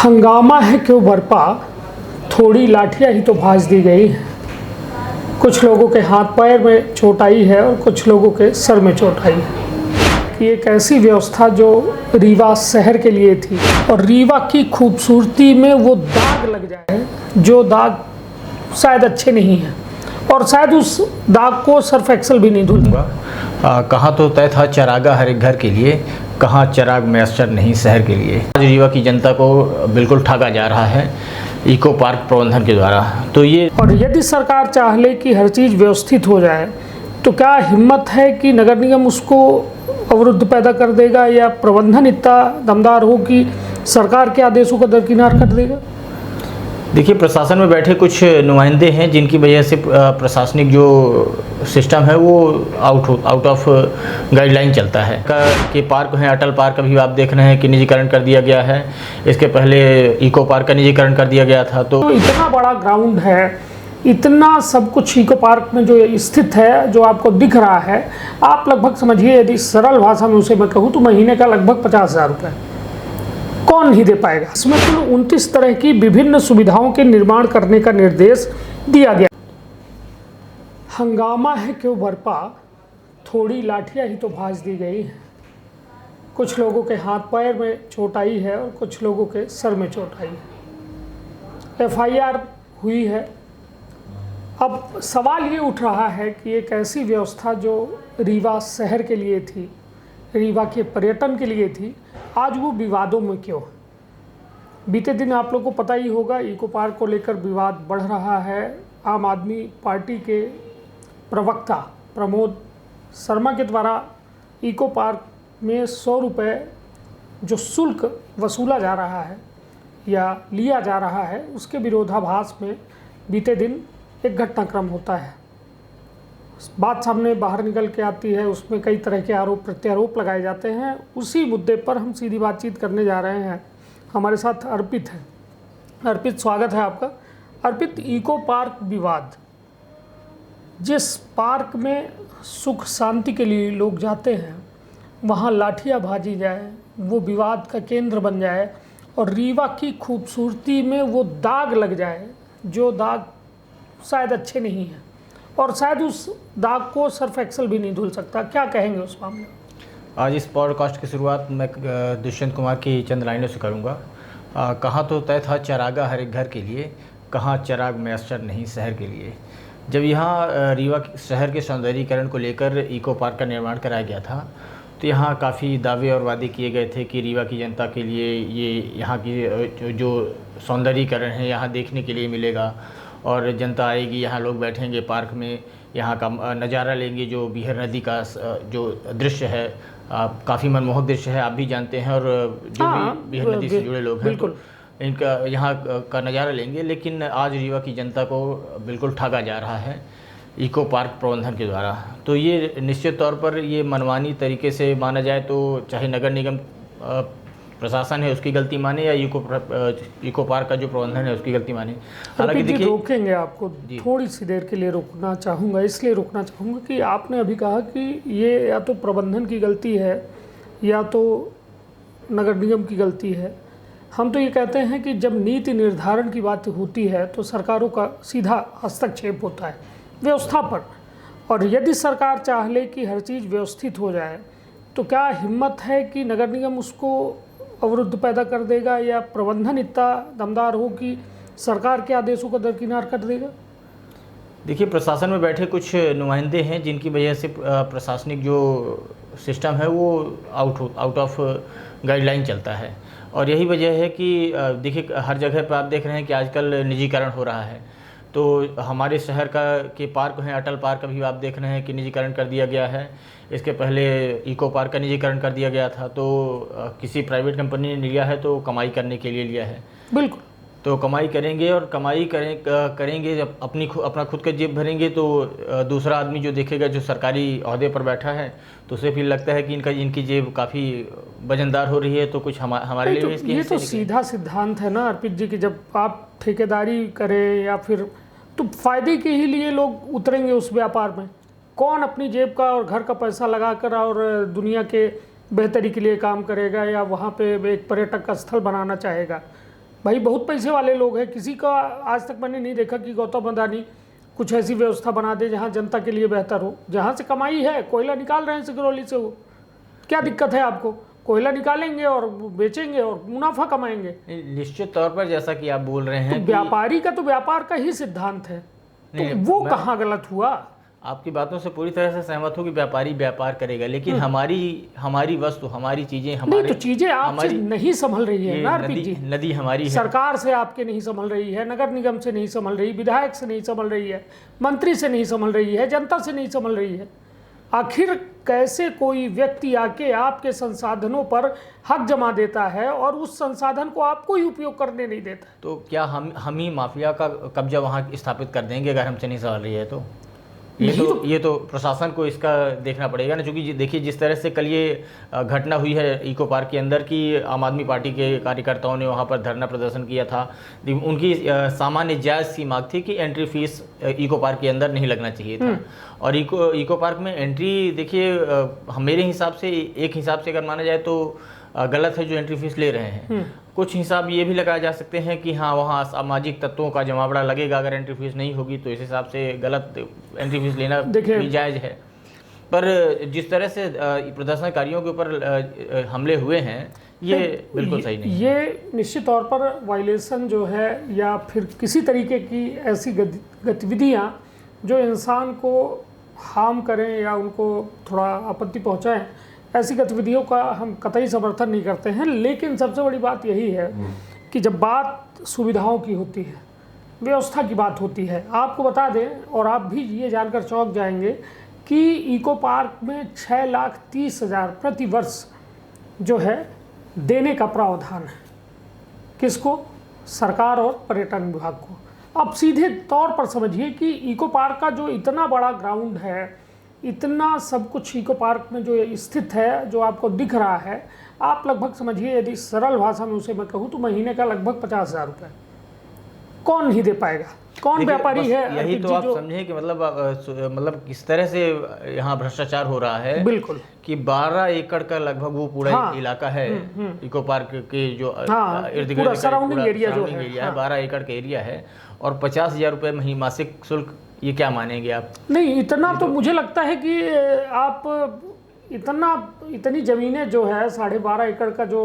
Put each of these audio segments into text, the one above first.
हंगामा है क्यों बरपा, थोड़ी लाठियां ही तो भाज दी गई हैं। कुछ लोगों के हाथ पैर में चोट आई है और कुछ लोगों के सर में चोट आई है। कि एक ऐसी व्यवस्था जो रीवा शहर के लिए थी और रीवा की खूबसूरती में वो दाग लग जाए जो दाग शायद अच्छे नहीं हैं और शायद उस दाग को सर्फ एक्सल भी नहीं धुलता। कहाँ तो तय था चरागा हर एक घर के लिए, कहाँ चिराग मैस्टर नहीं शहर के लिए। आज रीवा की जनता को बिल्कुल ठगा जा रहा है इको पार्क प्रबंधन के द्वारा। तो ये और यदि सरकार चाह ले कि हर चीज़ व्यवस्थित हो जाए तो क्या हिम्मत है कि नगर निगम उसको अवरुद्ध पैदा कर देगा या प्रबंधन इतना दमदार हो कि सरकार के आदेशों को दरकिनार कर देगा? देखिए, प्रशासन में बैठे कुछ नुमाइंदे हैं जिनकी वजह से प्रशासनिक जो सिस्टम है वो आउट ऑफ गाइडलाइन चलता है। कि पार्क हैं, अटल पार्क अभी आप देख रहे हैं कि निजीकरण कर दिया गया है। इसके पहले इको पार्क का निजीकरण कर दिया गया था। तो इतना बड़ा ग्राउंड है, इतना सब कुछ इको पार्क में जो स्थित है, जो आपको दिख रहा है, आप लगभग समझिए, यदि सरल भाषा में उसे मैं कहूँ तो महीने का लगभग 50,000 रुपये कौन नहीं दे पाएगा। इसमें कुल 29 तरह की विभिन्न सुविधाओं के निर्माण करने का निर्देश दिया गया। हंगामा है क्यों बरपा, थोड़ी लाठियां ही तो भाज दी गई हैं। कुछ लोगों के हाथ पैर में चोट आई है और कुछ लोगों के सर में चोट आई है। FIR हुई है। अब सवाल ये उठ रहा है कि एक ऐसी व्यवस्था जो रीवा शहर के लिए थी, रीवा के पर्यटन के लिए थी, आज वो विवादों में क्यों? बीते दिन आप लोगों को पता ही होगा, इको पार्क को लेकर विवाद बढ़ रहा है। आम आदमी पार्टी के प्रवक्ता प्रमोद शर्मा के द्वारा इको पार्क में 100 रुपये जो शुल्क वसूला जा रहा है या लिया जा रहा है, उसके विरोधाभास में बीते दिन एक घटनाक्रम होता है। बात सामने बाहर निकल के आती है, उसमें कई तरह के आरोप प्रत्यारोप लगाए जाते हैं। उसी मुद्दे पर हम सीधी बातचीत करने जा रहे हैं। हमारे साथ अर्पित है। अर्पित, स्वागत है आपका। अर्पित, इको पार्क विवाद, जिस पार्क में सुख शांति के लिए लोग जाते हैं, वहाँ लाठियाँ भाजी जाए, वो विवाद का केंद्र बन जाए और रीवा की खूबसूरती में वो दाग लग जाए जो दाग शायद अच्छे नहीं हैं और शायद उस दाग को सर्फ एक्सल भी नहीं धुल सकता। क्या कहेंगे उस मामले में? आज इस पॉडकास्ट की शुरुआत मैं दुष्यंत कुमार की चंद लाइनों से करूँगा। कहाँ तो तय था चरागा हर एक घर के लिए, कहाँ चिराग मैस्टर नहीं शहर के लिए। जब यहाँ रीवा शहर के सौंदर्यीकरण को लेकर इको पार्क का निर्माण कराया गया था तो यहाँ काफ़ी दावे और वादे किए गए थे कि रीवा की जनता के लिए ये यहाँ की जो सौंदर्यीकरण है यहाँ देखने के लिए मिलेगा और जनता आएगी, यहाँ लोग बैठेंगे पार्क में, यहाँ का नज़ारा लेंगे। जो बिहर नदी का जो दृश्य है काफ़ी मनमोहक दृश्य है, आप भी जानते हैं, और जो भी बिहर नदी से जुड़े लोग हैं तो इनका यहाँ का नज़ारा लेंगे। लेकिन आज रीवा की जनता को बिल्कुल ठगा जा रहा है इको पार्क प्रबंधन के द्वारा। तो ये निश्चित तौर पर ये मनमानी तरीके से माना जाए तो चाहे नगर निगम प्रशासन है उसकी गलती माने या इको पार्क का जो प्रबंधन है उसकी गलती माने। हालांकि देखिए, रोकेंगे आपको थोड़ी सी देर के लिए रोकना चाहूँगा। इसलिए रोकना चाहूँगा कि आपने अभी कहा कि ये या तो प्रबंधन की गलती है या तो नगर निगम की गलती है। हम तो ये कहते हैं कि जब नीति निर्धारण की बात होती है तो सरकारों का सीधा हस्तक्षेप होता है व्यवस्था पर, और यदि सरकार चाह ले कि हर चीज़ व्यवस्थित हो जाए तो क्या हिम्मत है कि नगर निगम उसको अवरुद्ध पैदा कर देगा या प्रबंधन इतना दमदार हो कि सरकार के आदेशों को दरकिनार कर देगा? देखिए, प्रशासन में बैठे कुछ नुमाइंदे हैं जिनकी वजह से प्रशासनिक जो सिस्टम है वो आउट ऑफ गाइडलाइन चलता है। और यही वजह है कि देखिए, हर जगह पर आप देख रहे हैं कि आजकल निजीकरण हो रहा है। तो हमारे शहर के पार्क हैं, अटल पार्क अभी आप देख रहे हैं कि निजीकरण कर दिया गया है। इसके पहले इको पार्क का निजीकरण कर दिया गया था। तो किसी प्राइवेट कंपनी ने लिया है तो कमाई करने के लिए लिया है। बिल्कुल। तो कमाई करेंगे और कमाई करेंगे जब अपना खुद का जेब भरेंगे तो दूसरा आदमी जो देखेगा, जो सरकारी ओहदे पर बैठा है, तो उसे फिर लगता है कि इनकी जेब काफ़ी वजनदार हो रही है, तो कुछ हमारे लिए भी इसकी ये तो सीधा सिद्धांत है ना अर्पित जी, कि जब आप ठेकेदारी करें या फिर तो फायदे के ही लिए लोग उतरेंगे उस व्यापार में। कौन अपनी जेब का और घर का पैसा लगाकर और दुनिया के बेहतरी के लिए काम करेगा या वहाँ पे एक पर्यटक का स्थल बनाना चाहेगा? भाई बहुत पैसे वाले लोग हैं, किसी का आज तक मैंने नहीं देखा कि गौतम अडानी कुछ ऐसी व्यवस्था बना दे जहाँ जनता के लिए बेहतर हो। जहाँ से कमाई है, कोयला निकाल रहे हैं सिगरौली से, वो क्या दिक्कत है आपको? कोयला निकालेंगे और बेचेंगे और मुनाफा कमाएंगे। निश्चित तौर पर जैसा कि आप बोल रहे हैं तो व्यापारी का तो व्यापार का ही सिद्धांत है, तो वो कहाँ गलत हुआ? आपकी बातों से पूरी तरह से सहमत हूँ कि व्यापारी व्यापार करेगा, लेकिन हमारी वस्तु, हमारी चीजें, नहीं तो चीजें आपसे नहीं संभल रही है ना अर्पित जी। नदी हमारी है, सरकार से आपके नहीं संभल रही है, नगर निगम से नहीं संभल रही, विधायक से नहीं संभल रही है, मंत्री से नहीं संभल रही है, जनता से नहीं संभल रही है। आखिर कैसे कोई व्यक्ति आके आपके संसाधनों पर हक जमा देता है और उस संसाधन को आपको ही उपयोग करने नहीं देता? तो क्या हम ही माफिया का कब्जा वहाँ स्थापित कर देंगे अगर हमसे नहीं संभल रही है? तो ये तो प्रशासन को इसका देखना पड़ेगा ना, क्योंकि देखिए जिस तरह से कल ये घटना हुई है इको पार्क के अंदर की आम आदमी पार्टी के कार्यकर्ताओं ने वहाँ पर धरना प्रदर्शन किया था। उनकी सामान्य जायज़ सी मांग थी कि एंट्री फीस इको पार्क के अंदर नहीं लगना चाहिए था। और इको पार्क में एंट्री देखिए मेरे हिसाब से, एक हिसाब से अगर माना जाए तो गलत है जो एंट्री फीस ले रहे हैं। कुछ हिसाब ये भी लगाए जा सकते हैं कि हाँ वहाँ सामाजिक तत्वों का जमावड़ा लगेगा अगर एंट्री फीस नहीं होगी, तो इस हिसाब से गलत एंट्री फीस लेना भी जायज़ है। पर जिस तरह से प्रदर्शनकारियों के ऊपर हमले हुए हैं ये बिल्कुल सही नहीं। ये निश्चित तौर पर वायलेशन जो है या फिर किसी तरीके की ऐसी गतिविधियाँ जो इंसान को हार्म करें या उनको थोड़ा आपत्ति पहुँचाएँ, ऐसी गतिविधियों का हम कतई समर्थन नहीं करते हैं। लेकिन सबसे बड़ी बात यही है कि जब बात सुविधाओं की होती है, व्यवस्था की बात होती है, आपको बता दें और आप भी ये जानकर चौंक जाएंगे कि इको पार्क में 6,30,000 प्रति वर्ष जो है देने का प्रावधान है। किसको? सरकार और पर्यटन विभाग को। अब सीधे तौर पर समझिए कि इको पार्क का जो इतना बड़ा ग्राउंड है, इतना सब कुछ इको पार्क में जो स्थित है, जो आपको दिख रहा है, आप लगभग समझिए यदि सरल भाषा में उसे मैं कहूँ तो महीने का लगभग 50,000 रुपये कौन नहीं दे पाएगा? कौन व्यापारी है? यही तो आप समझे कि मतलब किस तरह से यहाँ भ्रष्टाचार हो रहा है। बिल्कुल कि 12 एकड़ का लगभग वो पूरा इलाका है इको पार्क के जो इर्द गिर्द सराउंडिंग एरिया जो है 12 एकड़ का एरिया है, और 50,000 रुपये महीने मासिक शुल्क, ये क्या मानेंगे आप? नहीं इतना तो मुझे लगता है कि आप इतनी ज़मीनें जो है 12.5 एकड़ का जो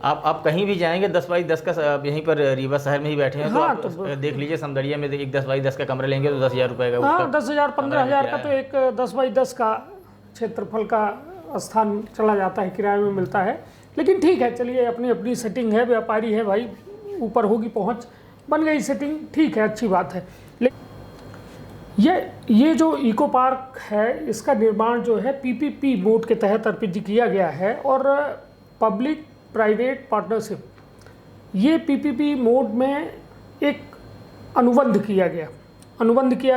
आप कहीं भी जाएंगे 10x10 का, यहीं पर रीवा शहर में ही बैठे हैं तो देख लीजिए समदड़िया में एक 10x10 का कमरा लेंगे तो 10,000 रुपये का। हाँ 10,000 15,000 का तो एक 10x10 का क्षेत्रफल का स्थान चला जाता है, किराए में मिलता है। लेकिन ठीक है, चलिए अपनी अपनी सेटिंग है, व्यापारी है भाई, ऊपर होगी पहुँच, बन गई सेटिंग, ठीक है, अच्छी बात है। ये जो इको पार्क है इसका निर्माण जो है PPP मोड के तहत अर्पित जी किया गया है और पब्लिक प्राइवेट पार्टनरशिप, ये PPP मोड में एक अनुबंध किया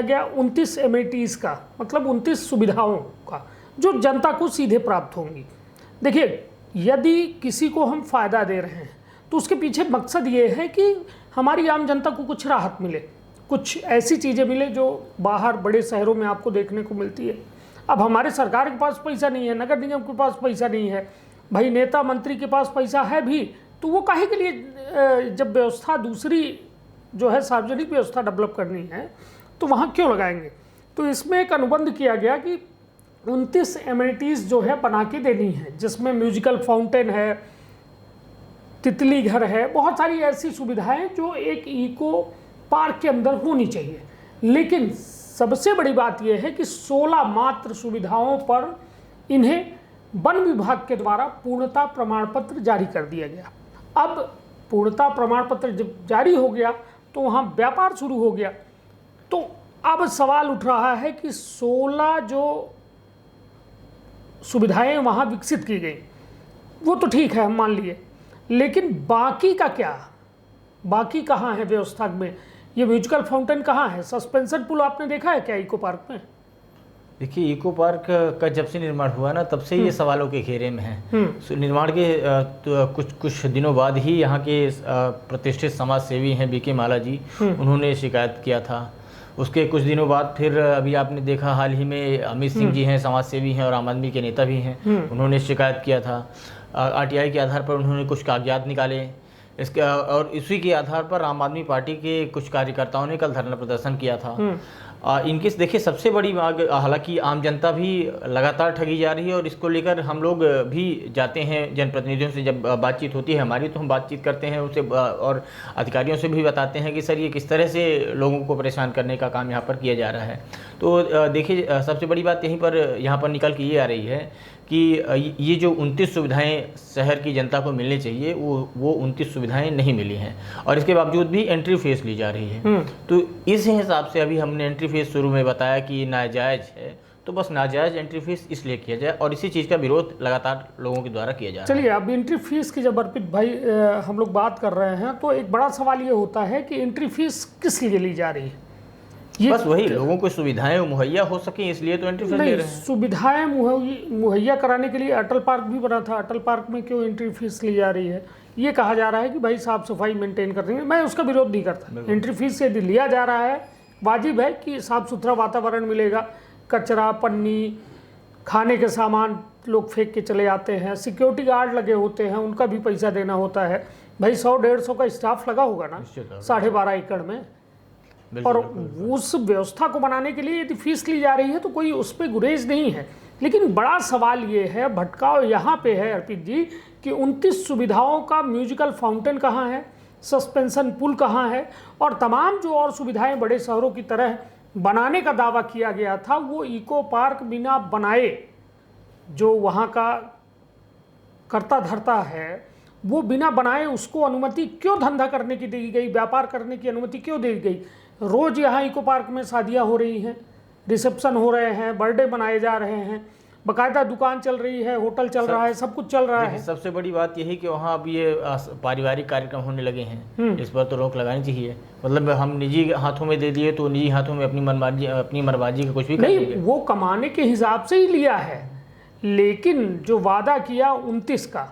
गया 29 एमिनिटीज़ का, मतलब 29 सुविधाओं का जो जनता को सीधे प्राप्त होंगी। देखिए यदि किसी को हम फ़ायदा दे रहे हैं तो उसके पीछे मकसद ये है कि हमारी आम जनता को कुछ राहत मिले, कुछ ऐसी चीज़ें मिले जो बाहर बड़े शहरों में आपको देखने को मिलती है। अब हमारे सरकार के पास पैसा नहीं है, नगर निगम के पास पैसा नहीं है, भाई नेता मंत्री के पास पैसा है भी, तो वो काहे के लिए जब व्यवस्था दूसरी जो है सार्वजनिक व्यवस्था डेवलप करनी है तो वहाँ क्यों लगाएंगे? तो इसमें एक अनुबंध किया गया कि 29 एमिनिटीज़ जो है बना के देनी है, जिसमें म्यूजिकल फाउंटेन है, तितली घर है, बहुत सारी ऐसी सुविधाएं जो एक इको पार्क के अंदर होनी चाहिए। लेकिन सबसे बड़ी बात यह है कि 16 मात्र सुविधाओं पर इन्हें वन विभाग के द्वारा पूर्णता प्रमाण पत्र जारी कर दिया गया। अब पूर्णता प्रमाण पत्र जब जारी हो गया तो वहाँ व्यापार शुरू हो गया। तो अब सवाल उठ रहा है कि 16 जो सुविधाएं वहाँ विकसित की गई वो तो ठीक है, हम मान लिए, लेकिन बाकी का क्या? बाकी कहाँ है व्यवस्था में? ये म्यूजिकल फाउंटेन कहाँ है? सस्पेंशन पुल आपने देखा है क्या इको पार्क में? देखिए इको पार्क का जब से निर्माण हुआ ना तब से ये सवालों के घेरे में है। निर्माण के कुछ दिनों बाद ही यहाँ के प्रतिष्ठित समाज सेवी हैं बीके माला जी, उन्होंने शिकायत किया था। उसके कुछ दिनों बाद फिर अभी आपने देखा हाल ही में अमित सिंह जी हैं, समाज सेवी हैं और आम आदमी के नेता भी हैं, उन्होंने शिकायत किया था। RTI के आधार पर उन्होंने कुछ कागजात निकाले इसके और इसी के आधार पर आम आदमी पार्टी के कुछ कार्यकर्ताओं ने कल धरना प्रदर्शन किया था। इनकी देखिए सबसे बड़ी मांग, हालांकि आम जनता भी लगातार ठगी जा रही है और इसको लेकर हम लोग भी जाते हैं जनप्रतिनिधियों से, जब बातचीत होती है हमारी तो हम बातचीत करते हैं उससे और अधिकारियों से भी बताते हैं कि सर ये किस तरह से लोगों को परेशान करने का काम यहाँ पर किया जा रहा है। तो देखिए सबसे बड़ी बात यहीं पर यहाँ पर निकल के ये आ रही है कि ये जो 29 सुविधाएं शहर की जनता को मिलनी चाहिए वो 29 सुविधाएं नहीं मिली हैं और इसके बावजूद भी एंट्री फीस ली जा रही है। तो इस हिसाब से अभी हमने एंट्री फीस शुरू में बताया कि नाजायज़ है, तो बस नाजायज़ एंट्री फीस इसलिए किया जाए और इसी चीज़ का विरोध लगातार लोगों के द्वारा किया जा रहा है। चलिए, अब एंट्री फीस की जब अर्पित भाई हम लोग बात कर रहे हैं तो एक बड़ा सवाल ये होता है कि एंट्री फीस किस लिए ली जा रही है? बस वही लोगों को सुविधाएं मुहैया हो सकें इसलिए तो एंट्री फीस ले रहे हैं। सुविधाएं मुहैया कराने के लिए अटल पार्क भी बना था, अटल पार्क में क्यों एंट्री फीस ली जा रही है? ये कहा जा रहा है कि भाई साफ सफाई मेंटेन कर देंगे, मैं उसका विरोध नहीं करता। एंट्री फीस यदि लिया जा रहा है, वाजिब है कि साफ सुथरा वातावरण मिलेगा, कचरा पन्नी खाने के सामान लोग फेंक के चले जाते हैं, सिक्योरिटी गार्ड लगे होते हैं, उनका भी पैसा देना होता है। भाई 100-150 का स्टाफ लगा होगा ना 12.5 एकड़ में, और उस व्यवस्था को बनाने के लिए यदि फीस ली जा रही है तो कोई उस पर गुरेज नहीं है। लेकिन बड़ा सवाल ये है, भटकाव यहाँ पे है अर्पित जी, कि 29 सुविधाओं का म्यूजिकल फाउंटेन कहाँ है, सस्पेंशन पुल कहाँ है, और तमाम जो और सुविधाएं बड़े शहरों की तरह बनाने का दावा किया गया था, वो इको पार्क बिना बनाए जो वहाँ का करता धरता है वो बिना बनाए उसको अनुमति क्यों धंधा करने की दी गई, व्यापार करने की अनुमति क्यों दी गई? रोज़ यहाँ इको पार्क में शादियाँ हो रही हैं, रिसेप्शन हो रहे हैं, बर्थडे मनाए जा रहे हैं, बाकायदा दुकान चल रही है, होटल चल रहा है, सब कुछ चल रहा है। सबसे बड़ी बात यही कि वहाँ अब ये पारिवारिक कार्यक्रम होने लगे हैं, इस पर तो रोक लगानी चाहिए। मतलब हम निजी हाथों में दे दिए तो निजी हाथों में अपनी मर्जी का कुछ भी नहीं, वो कमाने के हिसाब से ही लिया है, लेकिन जो वादा किया 29 का,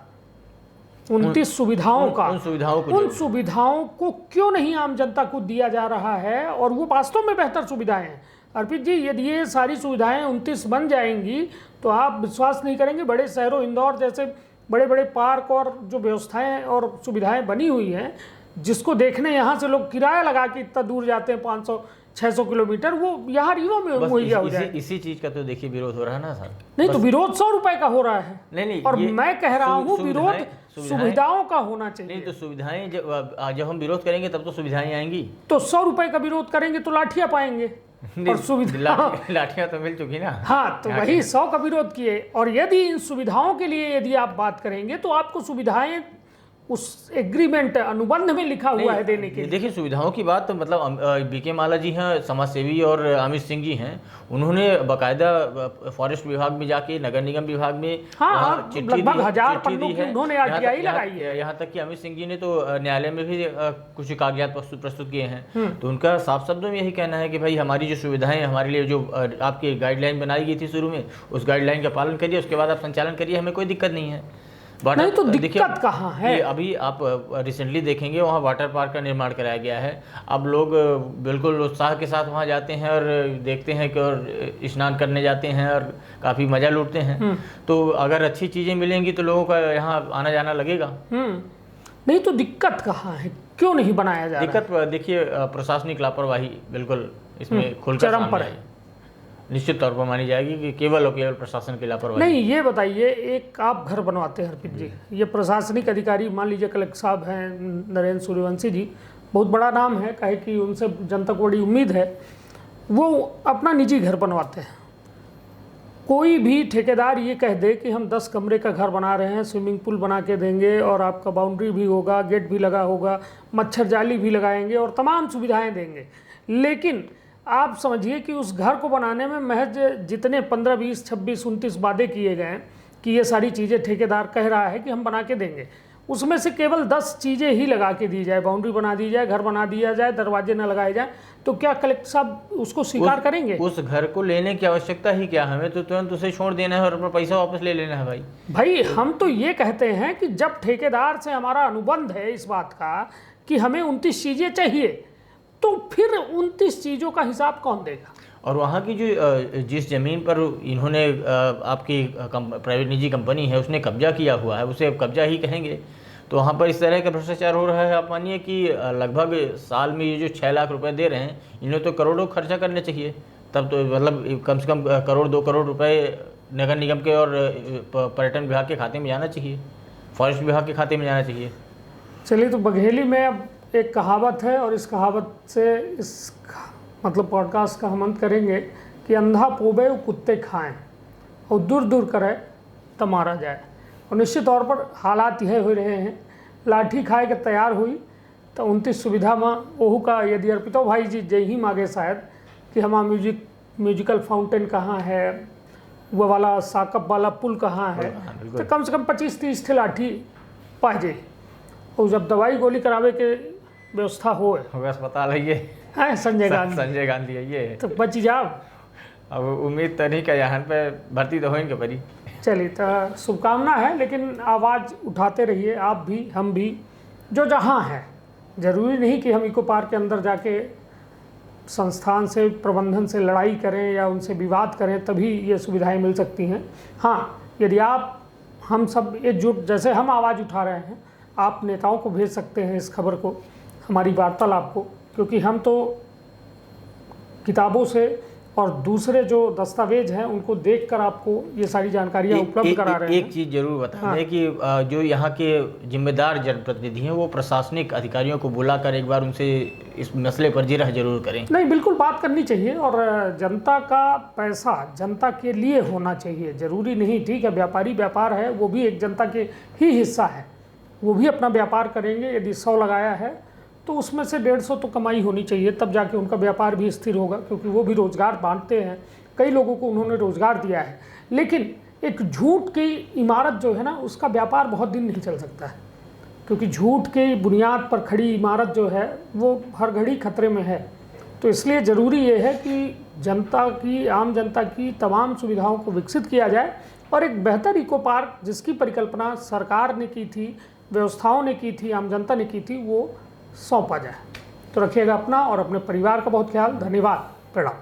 29 सुविधाओं का, उन सुविधाओं को क्यों नहीं आम जनता को दिया जा रहा है? और वो वास्तव में बेहतर सुविधाएं हैं अर्पित जी। यदि ये सारी सुविधाएं 29 बन जाएंगी तो आप विश्वास नहीं करेंगे, बड़े शहरों इंदौर जैसे बड़े बड़े पार्क और जो व्यवस्थाएं और सुविधाएं बनी हुई हैं, जिसको देखने यहाँ से लोग किराया लगा के इतना दूर जाते हैं 500-600 किलोमीटर, वो यहाँ रीवा में मुहैया हो जाए। इसी चीज का तो देखिए विरोध हो रहा है ना सर। नहीं तो विरोध 100 रुपए का हो रहा है। नहीं, और मैं कह रहा हूँ विरोध सुविधाओं का होना चाहिए। नहीं तो सुविधाएं जब हम विरोध करेंगे तब तो सुविधाएं आएंगी। तो 100 रुपए का विरोध करेंगे तो लाठियां पाएंगे, और सुविधा लाठियां तो मिल चुकी ना। हाँ, तो वही 100 का विरोध किए। और यदि इन सुविधाओं के लिए यदि आप बात करेंगे तो आपको सुविधाएं उस एग्रीमेंट अनुबंध में लिखा हुआ है देने के लिए। देखिए सुविधाओं की बात तो मतलब बीके माला जी हैं, समाजसेवी, और अमित सिंह जी हैं, उन्होंने बाकायदा फॉरेस्ट विभाग में जाके, नगर निगम विभाग में लगभग 1000 पन्नों की उन्होंने आरटीआई लगाई है। यहाँ तक कि अमित सिंह जी ने तो न्यायालय में भी कुछ कागजात प्रस्तुत किए हैं। तो उनका साफ शब्दों में यही कहना है कि भाई हमारी जो सुविधाएं, हमारे लिए जो आपकी गाइडलाइन बनाई गई थी शुरू में, उस गाइडलाइन का पालन करिए, उसके बाद आप संचालन करिए, हमें कोई दिक्कत नहीं है। नहीं तो दिक्कत कहाँ है? अभी आप रिसेंटली देखेंगे वहाँ वाटर पार्क का निर्माण कराया गया है। अब लोग बिल्कुल उत्साह के साथ वहाँ जाते हैं और देखते हैं कि और स्नान करने जाते हैं और काफ़ी मज़ा लूटते हैं। तो अगर अच्छी चीज़ें मिलेंगी तो लोगों का यहाँ आना जाना लगेगा। नहीं तो दिक्कत कहाँ है, क्यों नहीं बनाया जा रहा? दिक्कत देखिए प्रशासनिक लापरवाही बिल्कुल इसमें खुलकर चरम पर है, निश्चित तौर पर मानी जाएगी कि केवल और केवल प्रशासन की लापरवाही। नहीं, ये बताइए, एक आप घर बनवाते हैं अर्पित जी, ये प्रशासनिक अधिकारी मान लीजिए कलेक्टर साहब हैं नरेंद्र सूर्यवंशी जी, बहुत बड़ा नाम है, कहे कि उनसे जनता को बड़ी उम्मीद है, वो अपना निजी घर बनवाते हैं। कोई भी ठेकेदार ये कह दे कि हम 10 कमरे का घर बना रहे हैं, स्विमिंग पूल बना के देंगे और आपका बाउंड्री भी होगा, गेट भी लगा होगा, मच्छर जाली भी लगाएंगे और तमाम सुविधाएँ देंगे, लेकिन आप समझिए कि उस घर को बनाने में महज जितने 15, 20, 26, 29 वादे किए गए कि ये सारी चीज़ें ठेकेदार कह रहा है कि हम बना के देंगे, उसमें से केवल 10 चीज़ें ही लगा के दी जाए, बाउंड्री बना दी जाए, घर बना दिया जाए, दरवाजे न लगाए जाए, तो क्या कलेक्टर साहब उसको स्वीकार करेंगे? उस घर को लेने की आवश्यकता ही क्या, हमें तो तुरंत उसे छोड़ देना है और अपना पैसा वापस ले लेना है। भाई हम तो ये कहते हैं कि जब ठेकेदार से हमारा अनुबंध है इस बात का कि हमें 29 चीज़ें चाहिए, तो फिर 29 चीज़ों का हिसाब कौन देगा? और वहाँ की जो जिस ज़मीन पर इन्होंने आपकी प्राइवेट निजी कंपनी है उसने कब्जा किया हुआ है, उसे अब कब्जा ही कहेंगे, तो वहाँ पर इस तरह का भ्रष्टाचार हो रहा है। आप मानिए कि लगभग साल में ये जो 6 लाख रुपए दे रहे हैं, इन्हें तो करोड़ों खर्चा करने चाहिए। तब तो मतलब कम से कम करोड़ 2 करोड़ रुपए नगर निगम के और पर्यटन विभाग के खाते में जाना चाहिए, फॉरेस्ट विभाग के खाते में जाना चाहिए। चलिए, तो बघेली में अब एक कहावत है और इस कहावत से इस मतलब पॉडकास्ट का हम अंत करेंगे कि अंधा पोबे कुत्ते खाएं और दूर दूर करे तो मारा जाए। और निश्चित तौर पर हालात यह हो रहे हैं, लाठी खाए के तैयार हुई तो 29 सुविधा में ओहू का यदि अर्पितो भाई जी जय ही मांगे शायद कि हमारा म्यूजिकल फाउंटेन कहाँ है, वो वाला साकप वाला पुल कहाँ है, तो कम से कम 25-30 थे लाठी पाजे। और जब दवाई गोली करावे के व्यवस्था हो अस्पताल है ये है संजय गांधी है ये, तो बच जाओ। अब उम्मीद तो नहीं का यहाँ पे भर्ती तो होएंगे परी। चलिए, तो शुभकामना है, लेकिन आवाज़ उठाते रहिए आप भी, हम भी, जो जहाँ है। ज़रूरी नहीं कि हम इको पार्क के अंदर जाके संस्थान से, प्रबंधन से लड़ाई करें या उनसे विवाद करें तभी ये सुविधाएं मिल सकती हैं। हाँ, यदि आप हम सब एकजुट, जैसे हम आवाज़ उठा रहे हैं, आप नेताओं को भेज सकते हैं इस खबर को, हमारी वार्तालाप को, क्योंकि हम तो किताबों से और दूसरे जो दस्तावेज हैं उनको देखकर आपको ये सारी जानकारियाँ उपलब्ध करा रहे हैं। एक चीज़ जरूर बता दें कि जो यहाँ के जिम्मेदार जनप्रतिनिधि हैं वो प्रशासनिक अधिकारियों को बुलाकर एक बार उनसे इस मसले पर जिरह जरूर करें। नहीं, बिल्कुल बात करनी चाहिए, और जनता का पैसा जनता के लिए होना चाहिए, ज़रूरी नहीं। ठीक है, व्यापारी व्यापार है, वो भी एक जनता के ही हिस्सा है, वो भी अपना व्यापार करेंगे। यदि 100 लगाया है तो उसमें से 150 तो कमाई होनी चाहिए, तब जाके उनका व्यापार भी स्थिर होगा, क्योंकि वो भी रोज़गार बांटते हैं, कई लोगों को उन्होंने रोज़गार दिया है। लेकिन एक झूठ की इमारत जो है ना, उसका व्यापार बहुत दिन नहीं चल सकता है, क्योंकि झूठ की बुनियाद पर खड़ी इमारत जो है वो हर घड़ी खतरे में है। तो इसलिए ज़रूरी ये है कि जनता की, आम जनता की तमाम सुविधाओं को विकसित किया जाए और एक बेहतर इको पार्क जिसकी परिकल्पना सरकार ने की थी, व्यवस्थाओं ने की थी, आम जनता ने की थी, वो सौंपा जाए। तो रखिएगा अपना और अपने परिवार का बहुत ख्याल। धन्यवाद। प्रणाम।